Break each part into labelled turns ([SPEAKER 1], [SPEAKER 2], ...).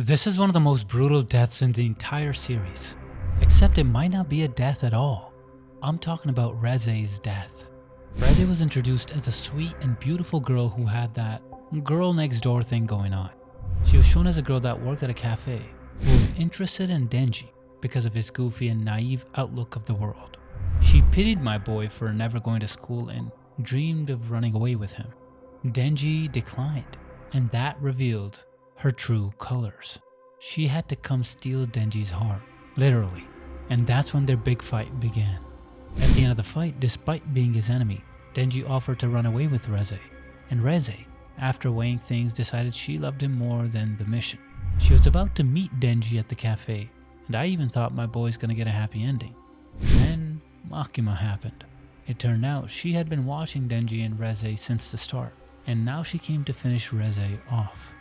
[SPEAKER 1] This is one of the most brutal deaths in the entire series. Except it might not be a death at all. I'm talking about Reze's death. Reze was introduced as a sweet and beautiful girl who had that girl next door thing going on. She was shown as a girl that worked at a cafe who was interested in Denji because of his goofy and naive outlook of the world. She pitied my boy for never going to school and dreamed of running away with him. Denji declined, and that revealed her true colors. She had to come steal Denji's heart, literally, and that's when their big fight began. At the end of the fight, despite being his enemy, Denji offered to run away with Reze, and Reze, after weighing things, decided she loved him more than the mission. She was about to meet Denji at the cafe, and I even thought my boy's gonna get a happy ending. Then Makima happened. It turned out she had been watching Denji and Reze since the start, and now she came to finish Reze off.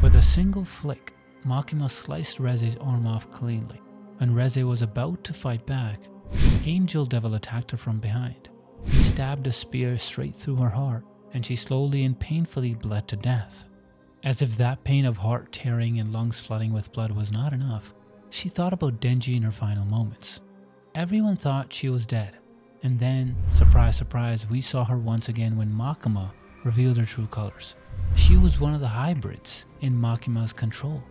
[SPEAKER 1] With a single flick, Makima sliced Reze's arm off cleanly. When Reze was about to fight back, the angel devil attacked her from behind. He stabbed a spear straight through her heart, and she slowly and painfully bled to death. As if that pain of heart tearing and lungs flooding with blood was not enough, she thought about Denji in her final moments. Everyone thought she was dead, and then, surprise surprise, we saw her once again when Makima revealed her true colors. She was one of the hybrids in Makima's control.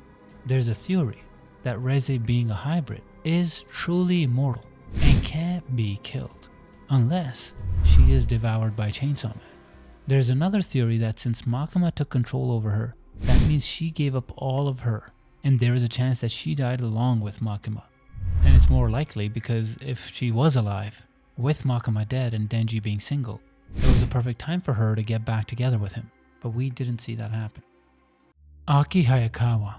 [SPEAKER 1] There's a theory that Reze, being a hybrid, is truly immortal and can't be killed unless she is devoured by Chainsaw Man. There's another theory that since Makima took control over her, that means she gave up all of her, and there is a chance that she died along with Makima. And it's more likely because if she was alive, with Makima dead and Denji being single, it was a perfect time for her to get back together with him, but we didn't see that happen. Aki Hayakawa,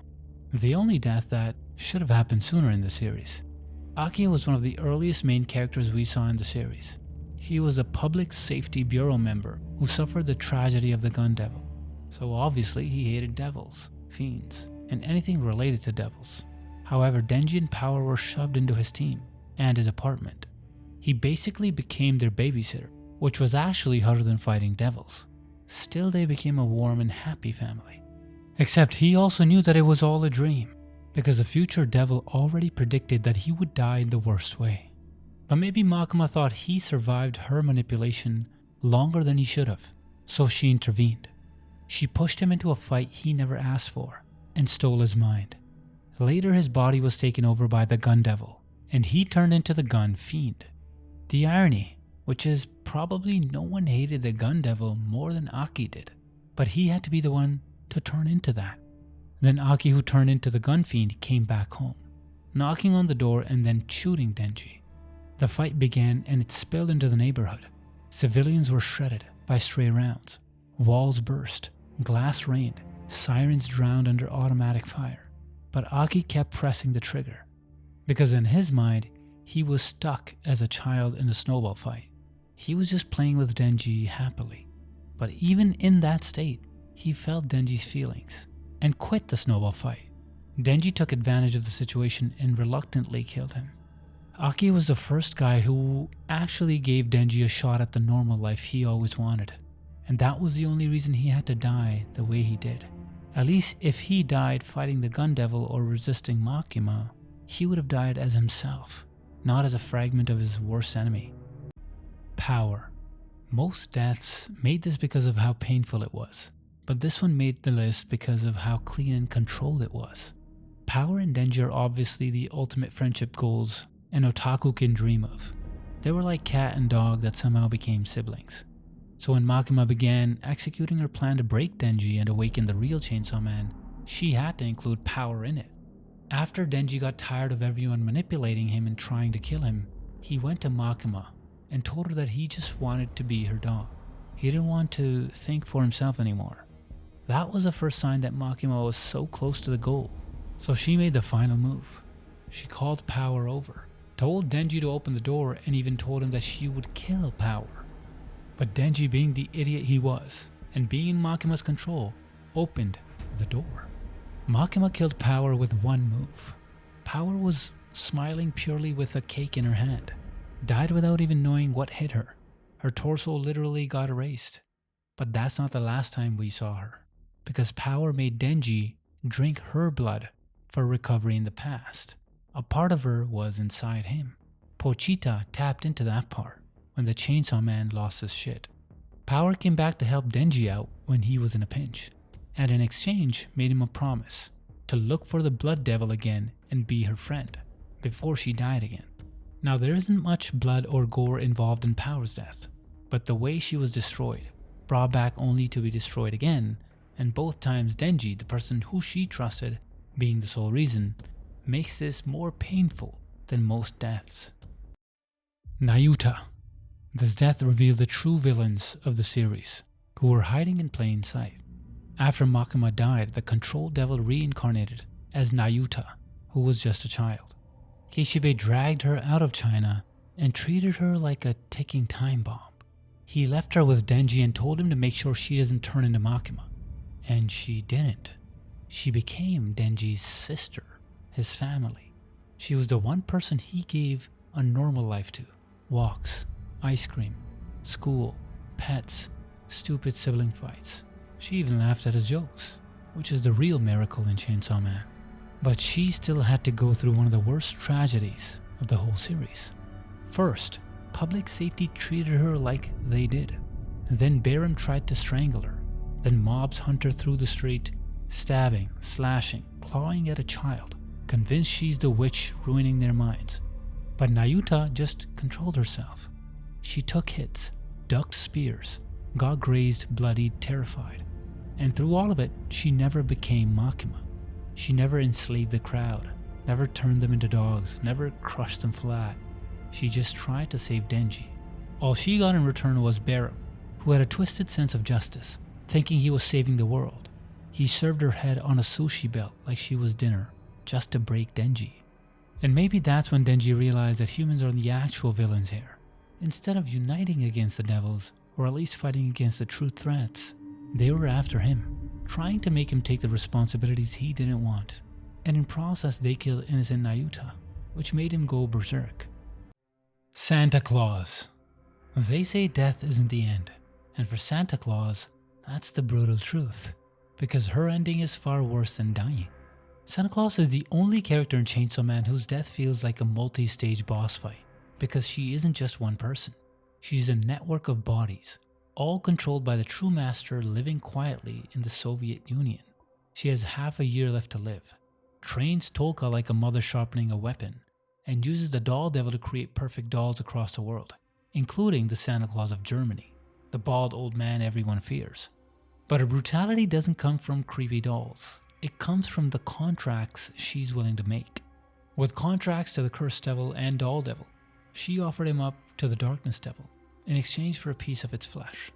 [SPEAKER 1] the only death that should have happened sooner in the series. Aki was one of the earliest main characters we saw in the series. He was a Public Safety Bureau member who suffered the tragedy of the gun devil. So obviously he hated devils, fiends, and anything related to devils. However, Denji and Power were shoved into his team and his apartment. He basically became their babysitter, which was actually harder than fighting devils. Still, they became a warm and happy family. Except he also knew that it was all a dream, because the future devil already predicted that he would die in the worst way. But maybe Makima thought he survived her manipulation longer than he should have, so she intervened. She pushed him into a fight he never asked for, and stole his mind. Later his body was taken over by the gun devil, and he turned into the gun fiend. The irony, which is probably no one hated the gun devil more than Aki did, but he had to be the one to turn into that. Then Aki, who turned into the gun fiend, came back home, knocking on the door and then shooting Denji. The fight began and it spilled into the neighborhood. Civilians were shredded by stray rounds. Walls burst, glass rained, sirens drowned under automatic fire. But Aki kept pressing the trigger, because in his mind, he was stuck as a child in a snowball fight. He was just playing with Denji happily. But even in that state, he felt Denji's feelings and quit the snowball fight. Denji took advantage of the situation and reluctantly killed him. Aki was the first guy who actually gave Denji a shot at the normal life he always wanted. And that was the only reason he had to die the way he did. At least if he died fighting the gun devil or resisting Makima, he would have died as himself, not as a fragment of his worst enemy. Power. Most deaths made this because of how painful it was, but this one made the list because of how clean and controlled it was. Power and Denji are obviously the ultimate friendship goals an otaku can dream of. They were like cat and dog that somehow became siblings. So when Makima began executing her plan to break Denji and awaken the real Chainsaw Man, she had to include Power in it. After Denji got tired of everyone manipulating him and trying to kill him, he went to Makima and told her that he just wanted to be her dog. He didn't want to think for himself anymore. That was the first sign that Makima was so close to the goal. So she made the final move. She called Power over, told Denji to open the door, and even told him that she would kill Power. But Denji, being the idiot he was, and being in Makima's control, opened the door. Makima killed Power with one move. Power was smiling purely with a cake in her hand. Died without even knowing what hit her. Her torso literally got erased. But that's not the last time we saw her, because Power made Denji drink her blood for recovery in the past. A part of her was inside him. Pochita tapped into that part when the Chainsaw Man lost his shit. Power came back to help Denji out when he was in a pinch, and in exchange made him a promise to look for the Blood Devil again and be her friend before she died again. Now there isn't much blood or gore involved in Power's death, but the way she was destroyed, brought back only to be destroyed again, and both times Denji, the person who she trusted, being the sole reason, makes this more painful than most deaths. Nayuta. This death revealed the true villains of the series, who were hiding in plain sight. After Makima died, the Control Devil reincarnated as Nayuta, who was just a child. Kishibe dragged her out of China and treated her like a ticking time bomb. He left her with Denji and told him to make sure she doesn't turn into Makima. And she didn't. She became Denji's sister, his family. She was the one person he gave a normal life to. Walks, ice cream, school, pets, stupid sibling fights. She even laughed at his jokes, which is the real miracle in Chainsaw Man. But she still had to go through one of the worst tragedies of the whole series. First, public safety treated her like they did. Then Baron tried to strangle her. Then mobs hunt her through the street, stabbing, slashing, clawing at a child, convinced she's the witch ruining their minds. But Nayuta just controlled herself. She took hits, ducked spears, got grazed, bloodied, terrified. And through all of it, she never became Makima. She never enslaved the crowd, never turned them into dogs, never crushed them flat. She just tried to save Denji. All she got in return was Baron, who had a twisted sense of justice, thinking he was saving the world. He served her head on a sushi belt like she was dinner, just to break Denji. And maybe that's when Denji realized that humans are the actual villains here. Instead of uniting against the devils, or at least fighting against the true threats, they were after him, trying to make him take the responsibilities he didn't want. And in process they killed innocent Nayuta, which made him go berserk. Santa Claus. They say death isn't the end, and for Santa Claus, that's the brutal truth, because her ending is far worse than dying. Santa Claus is the only character in Chainsaw Man whose death feels like a multi-stage boss fight, because she isn't just one person. She's a network of bodies, all controlled by the true master living quietly in the Soviet Union. She has half a year left to live, trains Tolka like a mother sharpening a weapon, and uses the doll devil to create perfect dolls across the world, including the Santa Claus of Germany, the bald old man everyone fears. But her brutality doesn't come from creepy dolls. It comes from the contracts she's willing to make. With contracts to the Cursed Devil and Doll Devil, she offered him up to the Darkness Devil in exchange for a piece of its flesh.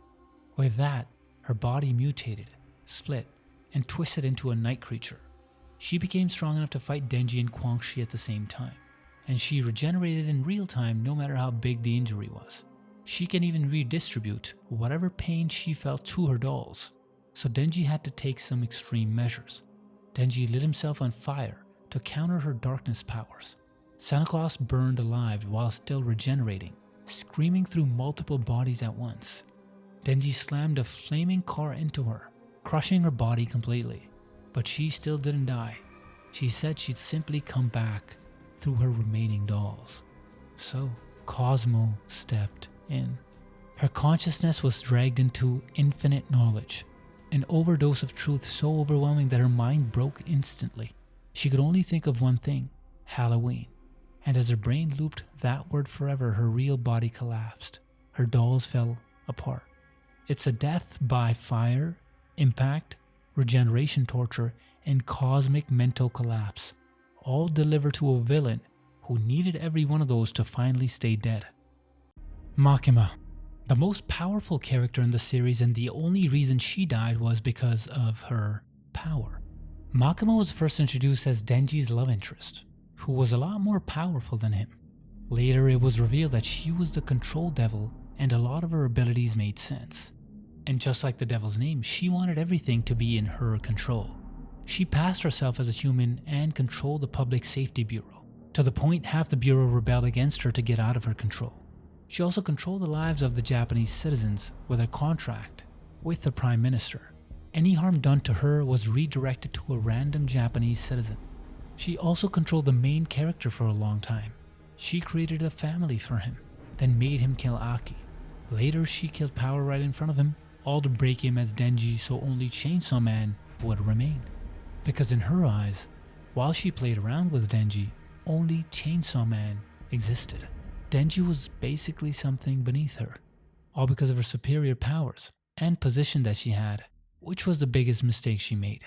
[SPEAKER 1] With that, her body mutated, split, and twisted into a night creature. She became strong enough to fight Denji and Quan Chi at the same time, and she regenerated in real time no matter how big the injury was. She can even redistribute whatever pain she felt to her dolls, so Denji had to take some extreme measures. Denji lit himself on fire to counter her darkness powers. Santa Claus burned alive while still regenerating, screaming through multiple bodies at once. Denji slammed a flaming car into her, crushing her body completely. But she still didn't die. She said she'd simply come back through her remaining dolls. So Cosmo stepped in. Her consciousness was dragged into infinite knowledge, an overdose of truth so overwhelming that her mind broke instantly. She could only think of one thing, Halloween. And as her brain looped that word forever, her real body collapsed. Her dolls fell apart. It's a death by fire, impact, regeneration torture, and cosmic mental collapse, all delivered to a villain who needed every one of those to finally stay dead. Makima. The most powerful character in the series, and the only reason she died was because of her power. Makima was first introduced as Denji's love interest, who was a lot more powerful than him. Later it was revealed that she was the control devil and a lot of her abilities made sense. And just like the devil's name, she wanted everything to be in her control. She passed herself as a human and controlled the Public Safety Bureau, to the point half the bureau rebelled against her to get out of her control. She also controlled the lives of the Japanese citizens with her contract with the Prime Minister. Any harm done to her was redirected to a random Japanese citizen. She also controlled the main character for a long time. She created a family for him, then made him kill Aki. Later, she killed Power right in front of him, all to break him as Denji so only Chainsaw Man would remain. Because in her eyes, while she played around with Denji, only Chainsaw Man existed. Denji was basically something beneath her, all because of her superior powers and position that she had, which was the biggest mistake she made.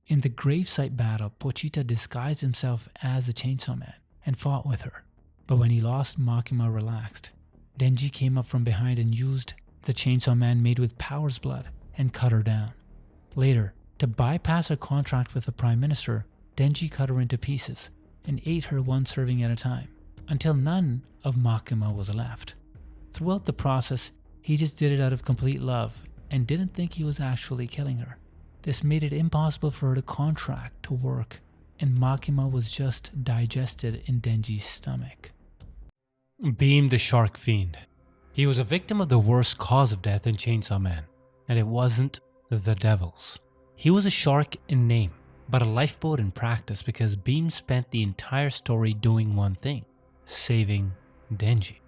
[SPEAKER 1] In the gravesite battle, Pochita disguised himself as the Chainsaw Man and fought with her. But when he lost, Makima relaxed. Denji came up from behind and used the Chainsaw Man made with Power's blood and cut her down. Later, to bypass her contract with the Prime Minister, Denji cut her into pieces and ate her one serving at a time, until none of Makima was left. Throughout the process, he just did it out of complete love and didn't think he was actually killing her. This made it impossible for her to contract to work, and Makima was just digested in Denji's stomach. Beam the Shark Fiend. He was a victim of the worst cause of death in Chainsaw Man, and it wasn't the devil's. He was a shark in name, but a lifeboat in practice because Beam spent the entire story doing one thing: saving Denji.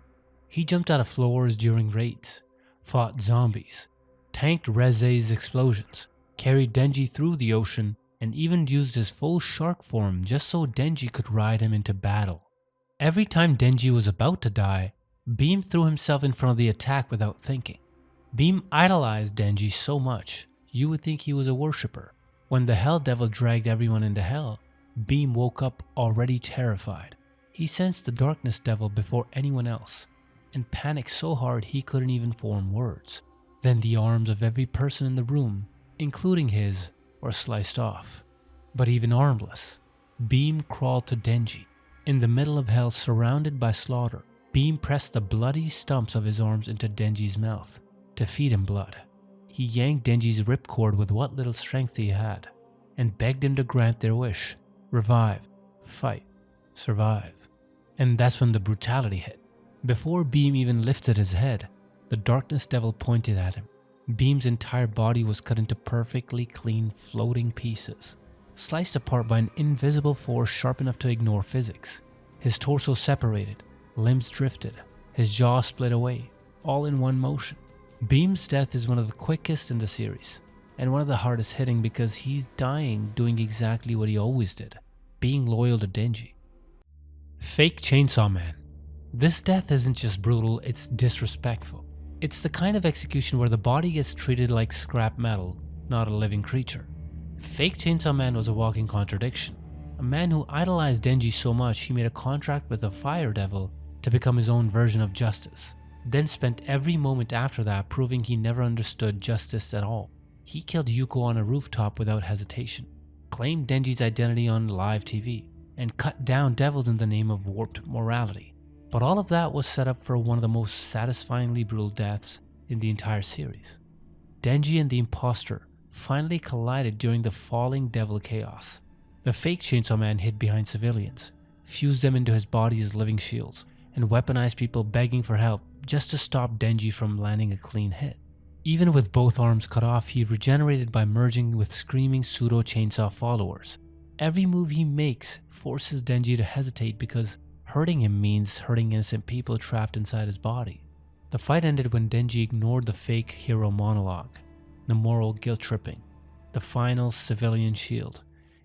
[SPEAKER 1] He jumped out of floors during raids, fought zombies, tanked Reze's explosions, carried Denji through the ocean, and even used his full shark form just so Denji could ride him into battle. Every time Denji was about to die, Beam threw himself in front of the attack without thinking. Beam idolized Denji so much, you would think he was a worshipper. When the Hell Devil dragged everyone into hell, Beam woke up already terrified. He sensed the Darkness Devil before anyone else, and panicked so hard he couldn't even form words. Then the arms of every person in the room, including his, were sliced off. But even armless, Beam crawled to Denji. In the middle of hell, surrounded by slaughter, Beam pressed the bloody stumps of his arms into Denji's mouth to feed him blood. He yanked Denji's ripcord with what little strength he had, and begged him to grant their wish: revive, fight, survive. And that's when the brutality hit. Before Beam even lifted his head, the Darkness Devil pointed at him. Beam's entire body was cut into perfectly clean floating pieces, sliced apart by an invisible force sharp enough to ignore physics. His torso separated, limbs drifted, his jaw split away, all in one motion. Beam's death is one of the quickest in the series, and one of the hardest hitting because he's dying doing exactly what he always did, being loyal to Denji. Fake Chainsaw Man. This death isn't just brutal, it's disrespectful. It's the kind of execution where the body gets treated like scrap metal, not a living creature. Fake Chainsaw Man was a walking contradiction. A man who idolized Denji so much he made a contract with the Fire Devil to become his own version of justice, then spent every moment after that proving he never understood justice at all. He killed Yuko on a rooftop without hesitation, claimed Denji's identity on live TV, and cut down devils in the name of warped morality. But all of that was set up for one of the most satisfyingly brutal deaths in the entire series. Denji and the imposter finally collided during the falling devil chaos. The fake Chainsaw Man hid behind civilians, fused them into his body as living shields, and weaponized people begging for help just to stop Denji from landing a clean hit. Even with both arms cut off, he regenerated by merging with screaming pseudo-chainsaw followers. Every move he makes forces Denji to hesitate because hurting him means hurting innocent people trapped inside his body. The fight ended when Denji ignored the fake hero monologue, the moral guilt tripping, the final civilian shield,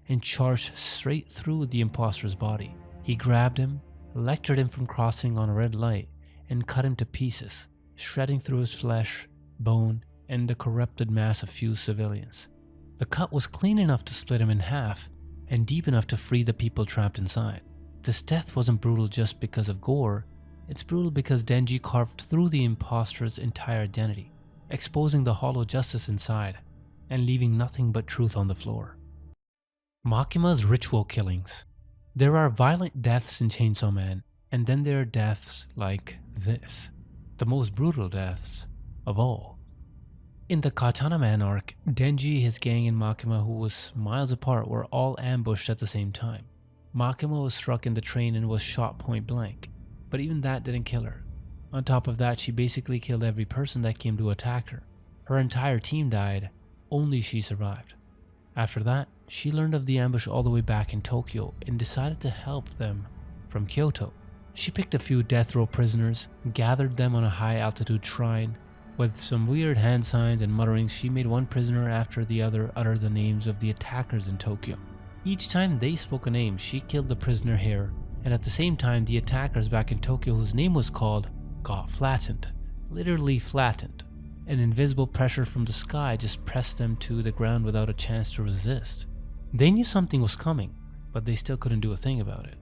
[SPEAKER 1] and charged straight through the imposter's body. He grabbed him, lectured him from crossing on a red light, and cut him to pieces, shredding through his flesh, bone, and the corrupted mass of few civilians. The cut was clean enough to split him in half, and deep enough to free the people trapped inside. This death wasn't brutal just because of gore, it's brutal because Denji carved through the imposter's entire identity, exposing the hollow justice inside, and leaving nothing but truth on the floor. Makima's ritual killings. There are violent deaths in Chainsaw Man, and then there are deaths like this, the most brutal deaths of all. In the Katana Man arc, Denji, his gang, and Makima, who was miles apart, were all ambushed at the same time. Makima was struck in the train and was shot point blank, but even that didn't kill her. On top of that, she basically killed every person that came to attack her. Her entire team died, only she survived. After that, she learned of the ambush all the way back in Tokyo and decided to help them from Kyoto. She picked a few death row prisoners, gathered them on a high altitude shrine. With some weird hand signs and mutterings, she made one prisoner after the other utter the names of the attackers in Tokyo. Each time they spoke a name, she killed the prisoner here, and at the same time the attackers back in Tokyo whose name was called got flattened. Literally flattened. An invisible pressure from the sky just pressed them to the ground without a chance to resist. They knew something was coming, but they still couldn't do a thing about it.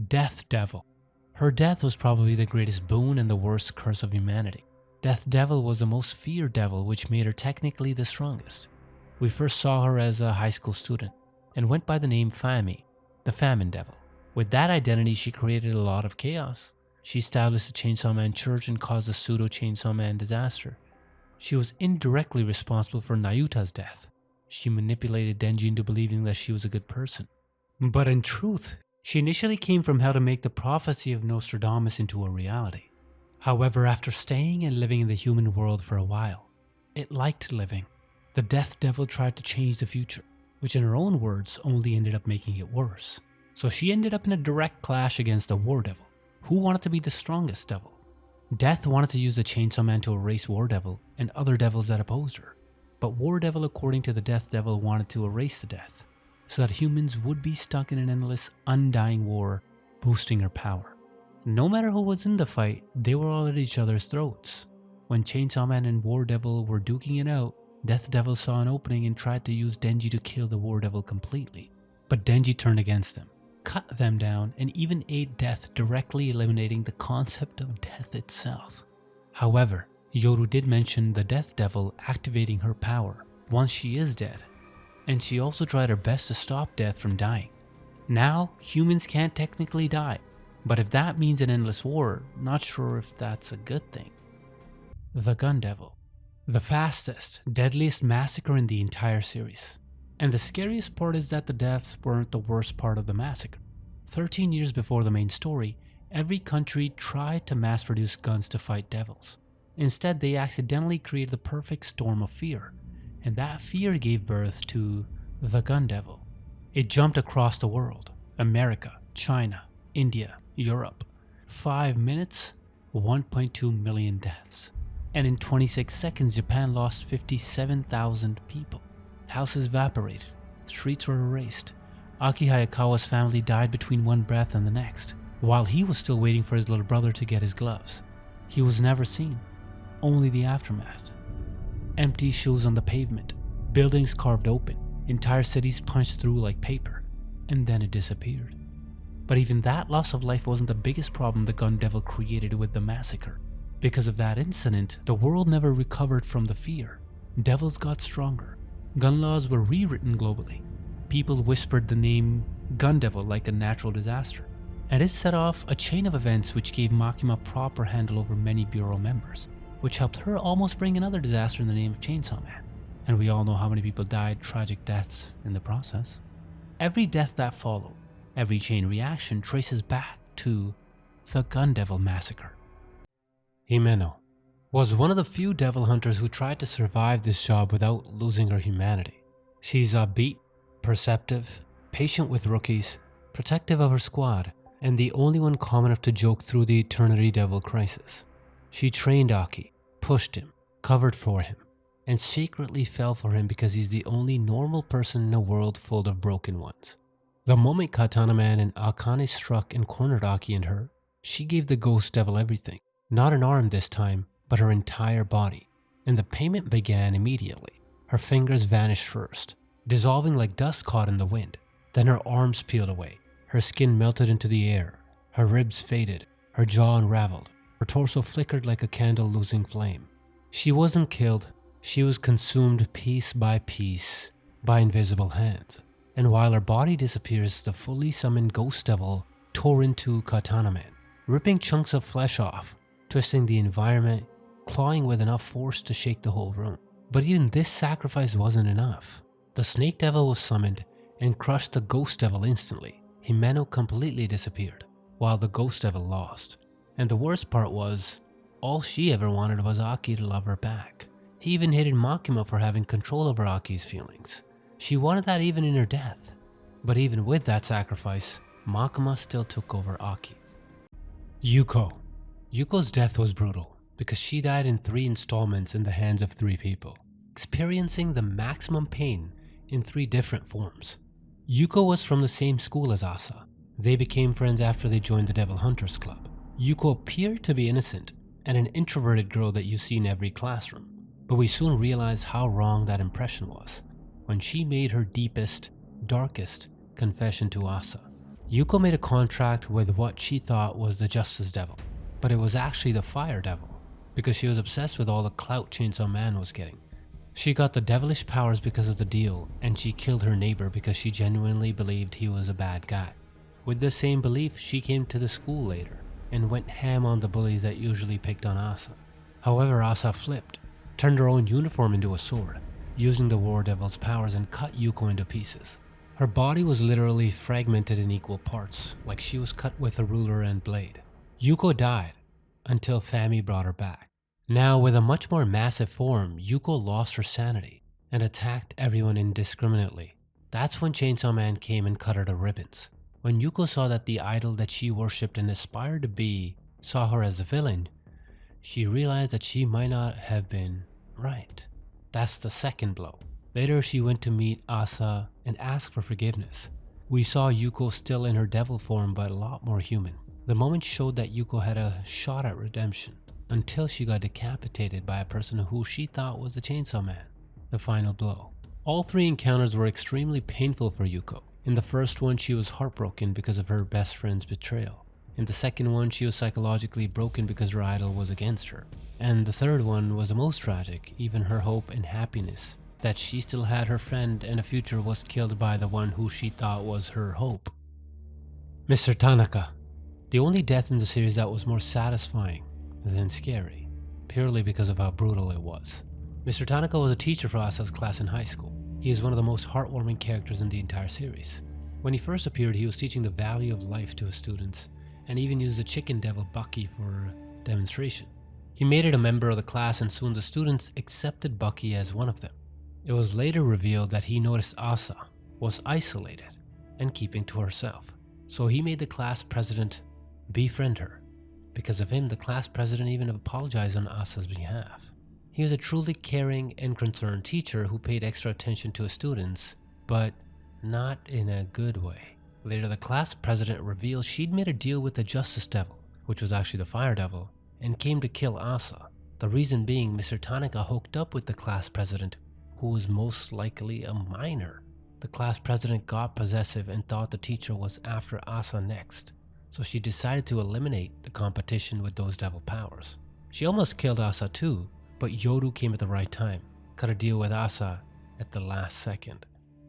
[SPEAKER 1] Death Devil. Her death was probably the greatest boon and the worst curse of humanity. Death Devil was the most feared devil, which made her technically the strongest. We first saw her as a high school student and went by the name Fami, the Famine Devil. With that identity, she created a lot of chaos. She established the Chainsaw Man Church and caused a pseudo Chainsaw Man disaster. She was indirectly responsible for Nayuta's death. She manipulated Denji into believing that she was a good person. But in truth, she initially came from hell to make the prophecy of Nostradamus into a reality. However, after staying and living in the human world for a while, it liked living. The Death Devil tried to change the future, which in her own words only ended up making it worse. So she ended up in a direct clash against the War Devil, who wanted to be the strongest devil. Death wanted to use the Chainsaw Man to erase War Devil and other devils that opposed her. But War Devil, according to the Death Devil, wanted to erase the death, so that humans would be stuck in an endless, undying war, boosting her power. No matter who was in the fight, they were all at each other's throats. When Chainsaw Man and War Devil were duking it out, Death Devil saw an opening and tried to use Denji to kill the War Devil completely. But Denji turned against them, cut them down, and even ate death, directly eliminating the concept of death itself. However, Yoru did mention the Death Devil activating her power once she is dead, and she also tried her best to stop death from dying. Now, humans can't technically die, but if that means an endless war, not sure if that's a good thing. The Gun Devil. The fastest, deadliest massacre in the entire series. And the scariest part is that the deaths weren't the worst part of the massacre. 13 years before the main story, every country tried to mass produce guns to fight devils. Instead, they accidentally created the perfect storm of fear, and that fear gave birth to the Gun Devil. It jumped across the world: America, China, India, Europe. 5 minutes, 1.2 million deaths. And in 26 seconds, Japan lost 57,000 people. Houses evaporated, streets were erased. Aki Hayakawa's family died between one breath and the next, while he was still waiting for his little brother to get his gloves. He was never seen, only the aftermath. Empty shoes on the pavement, buildings carved open, entire cities punched through like paper, and then it disappeared. But even that loss of life wasn't the biggest problem the Gun Devil created with the massacre. Because of that incident, the world never recovered from the fear. Devils got stronger. Gun laws were rewritten globally. People whispered the name Gun Devil like a natural disaster. And it set off a chain of events which gave Makima proper handle over many bureau members, which helped her almost bring another disaster in the name of Chainsaw Man. And we all know how many people died tragic deaths in the process. Every death that followed, every chain reaction traces back to the Gun Devil massacre. Himeno was one of the few devil hunters who tried to survive this job without losing her humanity. She's upbeat, perceptive, patient with rookies, protective of her squad, and the only one calm enough to joke through the Eternity Devil crisis. She trained Aki, pushed him, covered for him, and secretly fell for him because he's the only normal person in a world full of broken ones. The moment Katana Man and Akane struck and cornered Aki and her, she gave the Ghost Devil everything. Not an arm this time, but her entire body. And the payment began immediately. Her fingers vanished first, dissolving like dust caught in the wind. Then her arms peeled away. Her skin melted into the air. Her ribs faded. Her jaw unraveled. Her torso flickered like a candle losing flame. She wasn't killed. She was consumed piece by piece by invisible hands. And while her body disappears, the fully summoned Ghost Devil tore into Katana Man, ripping chunks of flesh off, twisting the environment, clawing with enough force to shake the whole room. But even this sacrifice wasn't enough. The Snake Devil was summoned and crushed the Ghost Devil instantly. Himeno completely disappeared, while the Ghost Devil lost. And the worst part was, all she ever wanted was Aki to love her back. He even hated Makima for having control over Aki's feelings. She wanted that even in her death. But even with that sacrifice, Makima still took over Aki. Yuko. Yuko's death was brutal because she died in 3 installments in the hands of 3 people, experiencing the maximum pain in 3 different forms. Yuko was from the same school as Asa. They became friends after they joined the Devil Hunters Club. Yuko appeared to be innocent and an introverted girl that you see in every classroom, but we soon realized how wrong that impression was when she made her deepest, darkest confession to Asa. Yuko made a contract with what she thought was the Justice Devil, but it was actually the Fire Devil because she was obsessed with all the clout Chainsaw Man was getting. She got the devilish powers because of the deal, and she killed her neighbor because she genuinely believed he was a bad guy. With the same belief, she came to the school later and went ham on the bullies that usually picked on Asa. However, Asa flipped, turned her own uniform into a sword, using the War Devil's powers, and cut Yuko into pieces. Her body was literally fragmented in equal parts, like she was cut with a ruler and blade. Yuko died until Fami brought her back. Now, with a much more massive form, Yuko lost her sanity and attacked everyone indiscriminately. That's when Chainsaw Man came and cut her to ribbons. When Yuko saw that the idol that she worshipped and aspired to be saw her as the villain, she realized that she might not have been right. That's the second blow. Later, she went to meet Asa and ask for forgiveness. We saw Yuko still in her devil form, but a lot more human. The moment showed that Yuko had a shot at redemption, until she got decapitated by a person who she thought was the Chainsaw Man. The final blow. All 3 encounters were extremely painful for Yuko. In the first one, she was heartbroken because of her best friend's betrayal. In the second one, she was psychologically broken because her idol was against her. And the third one was the most tragic, even her hope and happiness that she still had her friend and a future was killed by the one who she thought was her hope. Mr. Tanaka. The only death in the series that was more satisfying than scary, purely because of how brutal it was. Mr. Tanaka was a teacher for Asa's class in high school. He is one of the most heartwarming characters in the entire series. When he first appeared, he was teaching the value of life to his students, and even used the chicken devil Bucky for demonstration. He made it a member of the class, and soon the students accepted Bucky as one of them. It was later revealed that he noticed Asa was isolated and keeping to herself, so he made the class president befriend her. Because of him, the class president even apologized on Asa's behalf. He was a truly caring and concerned teacher who paid extra attention to his students, but not in a good way. Later, the class president revealed she'd made a deal with the Justice Devil, which was actually the Fire Devil, and came to kill Asa. The reason being, Mr. Tanaka hooked up with the class president, who was most likely a minor. The class president got possessive and thought the teacher was after Asa next, so she decided to eliminate the competition with those devil powers. She almost killed Asa too, but Yoru came at the right time, cut a deal with Asa at the last second.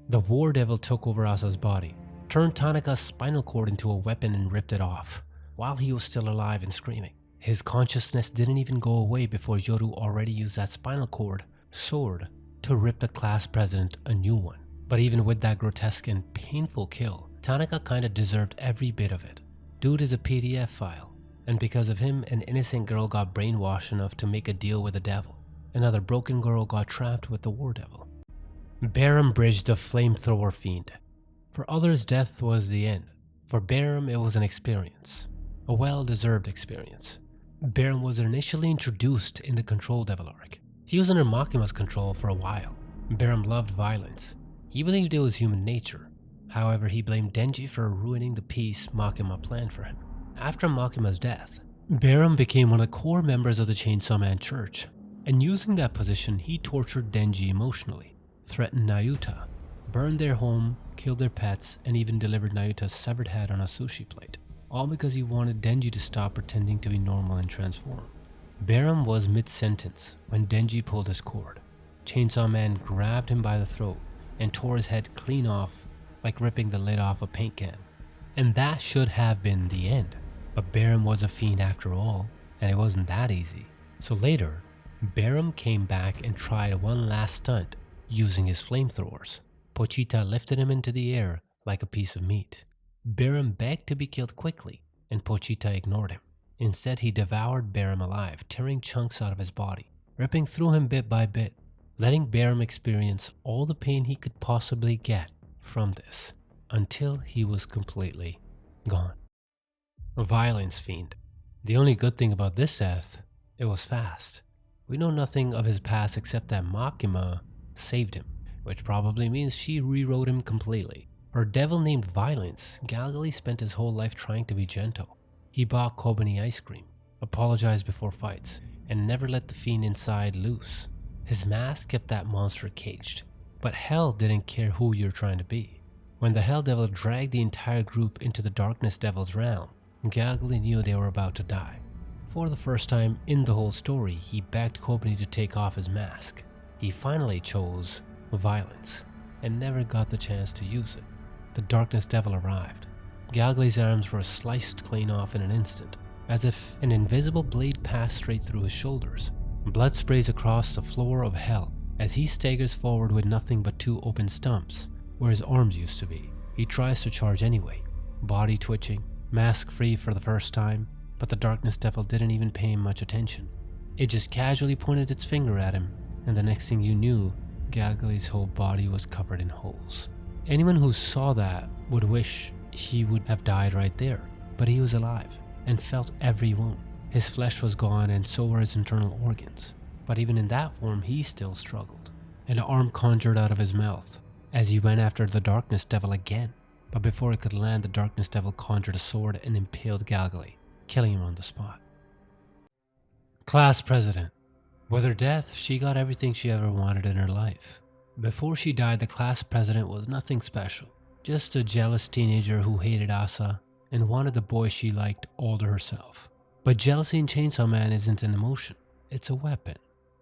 [SPEAKER 1] The War Devil took over Asa's body, turned Tanaka's spinal cord into a weapon and ripped it off, while he was still alive and screaming. His consciousness didn't even go away before Yoru already used that spinal cord sword to rip the class president a new one. But even with that grotesque and painful kill, Tanaka kinda deserved every bit of it. Dude is a PDF file, and because of him, an innocent girl got brainwashed enough to make a deal with the devil. Another broken girl got trapped with the War Devil. Barum bridged the flamethrower fiend. For others, death was the end. For Barum, it was an experience. A well-deserved experience. Barum was initially introduced in the Control Devil arc. He was under Makima's control for a while. Barum loved violence. He believed it was human nature. However, he blamed Denji for ruining the peace Makima planned for him. After Makima's death, Barum became one of the core members of the Chainsaw Man Church, and using that position, he tortured Denji emotionally, threatened Nayuta, burned their home, killed their pets, and even delivered Nayuta's severed head on a sushi plate, all because he wanted Denji to stop pretending to be normal and transform. Barum was mid-sentence when Denji pulled his cord. Chainsaw Man grabbed him by the throat and tore his head clean off, like ripping the lid off a paint can. And that should have been the end. But Barum was a fiend after all, and it wasn't that easy. So later, Barum came back and tried one last stunt using his flamethrowers. Pochita lifted him into the air like a piece of meat. Barum begged to be killed quickly, and Pochita ignored him. Instead, he devoured Barum alive, tearing chunks out of his body, ripping through him bit by bit.
[SPEAKER 2] letting Barum experience all the pain he could possibly get from this until he was completely gone. A violence fiend. The only good thing about this death, it was fast. We know nothing of his past except that Makima saved him, which probably means she rewrote him completely. For a devil named Violence, Galgali spent his whole life trying to be gentle. He bought Kobani ice cream, apologized before fights, and never let the fiend inside loose. His mask kept that monster caged, but Hell didn't care who you're trying to be. When the Hell Devil dragged the entire group into the Darkness Devil's realm, Galgali knew they were about to die. For the first time in the whole story, he begged Kobani to take off his mask. He finally chose Violence, and never got the chance to use it. The Darkness Devil arrived. Galgali's arms were sliced clean off in an instant, as if an invisible blade passed straight through his shoulders. Blood sprays across the floor of Hell as he staggers forward with nothing but two open stumps where his arms used to be. He tries to charge anyway, body twitching, mask free for the first time, but the Darkness Devil didn't even pay him much attention. It just casually pointed its finger at him, and the next thing you knew, Galgali's whole body was covered in holes. Anyone who saw that would wish he would have died right there, but he was alive and felt every wound. His flesh was gone and so were his internal organs, but even in that form he still struggled. An arm conjured out of his mouth as he went after the Darkness Devil again, but before it could land, the Darkness Devil conjured a sword and impaled Galgali, killing him on the spot. Class President. With her death, she got everything she ever wanted in her life. Before she died, the class president was nothing special, just a jealous teenager who hated Asa and wanted the boy she liked all to herself. But jealousy in Chainsaw Man isn't an emotion, it's a weapon.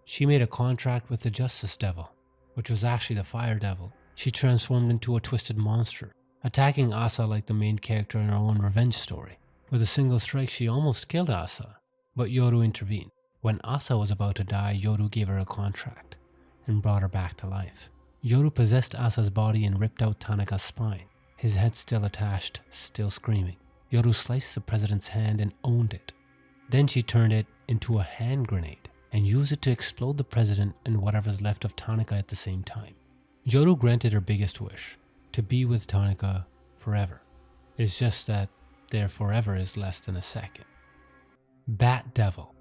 [SPEAKER 2] She made a contract with the Justice Devil, which was actually the Fire Devil. She transformed into a twisted monster, attacking Asa like the main character in her own revenge story. With a single strike, she almost killed Asa, but Yoru intervened. When Asa was about to die, Yoru gave her a contract and brought her back to life. Yoru possessed Asa's body and ripped out Tanaka's spine, his head still attached, still screaming. Yoru sliced the president's hand and owned it. Then she turned it into a hand grenade and used it to explode the president and whatever's left of Tanaka at the same time. Yoru granted her biggest wish, to be with Tanaka forever. It's just that their forever is less than a second. Bat Devil.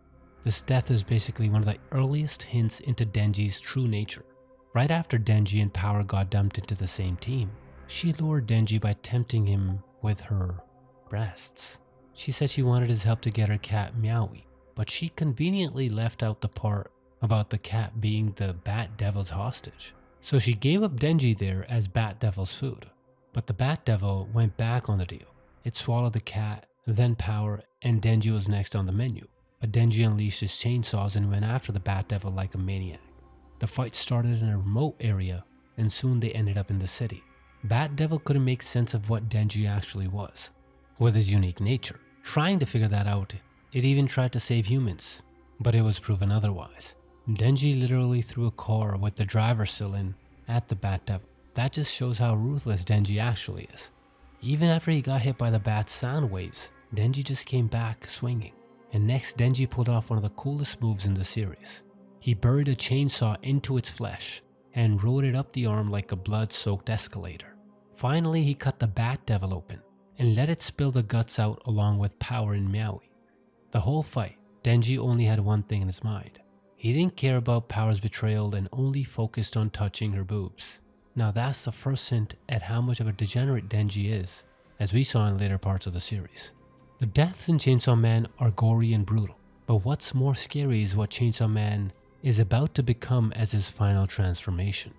[SPEAKER 2] This death is basically one of the earliest hints into Denji's true nature. Right after Denji and Power got dumped into the same team, she lured Denji by tempting him with her breasts. She said she wanted his help to get her cat Meowie, but she conveniently left out the part about the cat being the Bat Devil's hostage. So she gave up Denji there as Bat Devil's food. But the Bat Devil went back on the deal. It swallowed the cat, then Power, and Denji was next on the menu. But Denji unleashed his chainsaws and went after the Bat Devil like a maniac. The fight started in a remote area, and soon they ended up in the city. Bat Devil couldn't make sense of what Denji actually was, with his unique nature. Trying to figure that out, it even tried to save humans, but it was proven otherwise. Denji literally threw a car with the driver still in at the Bat Devil. That just shows how ruthless Denji actually is. Even after he got hit by the Bat's sound waves, Denji just came back swinging. And next, Denji pulled off one of the coolest moves in the series. He buried a chainsaw into its flesh and rode it up the arm like a blood-soaked escalator. Finally, he cut the Bat Devil open and let it spill the guts out along with Power and Meowie. The whole fight, Denji only had one thing in his mind. He didn't care about Power's betrayal and only focused on touching her boobs. Now that's the first hint at how much of a degenerate Denji is, as we saw in later parts of the series. The deaths in Chainsaw Man are gory and brutal, but what's more scary is what Chainsaw Man is about to become as his final transformation.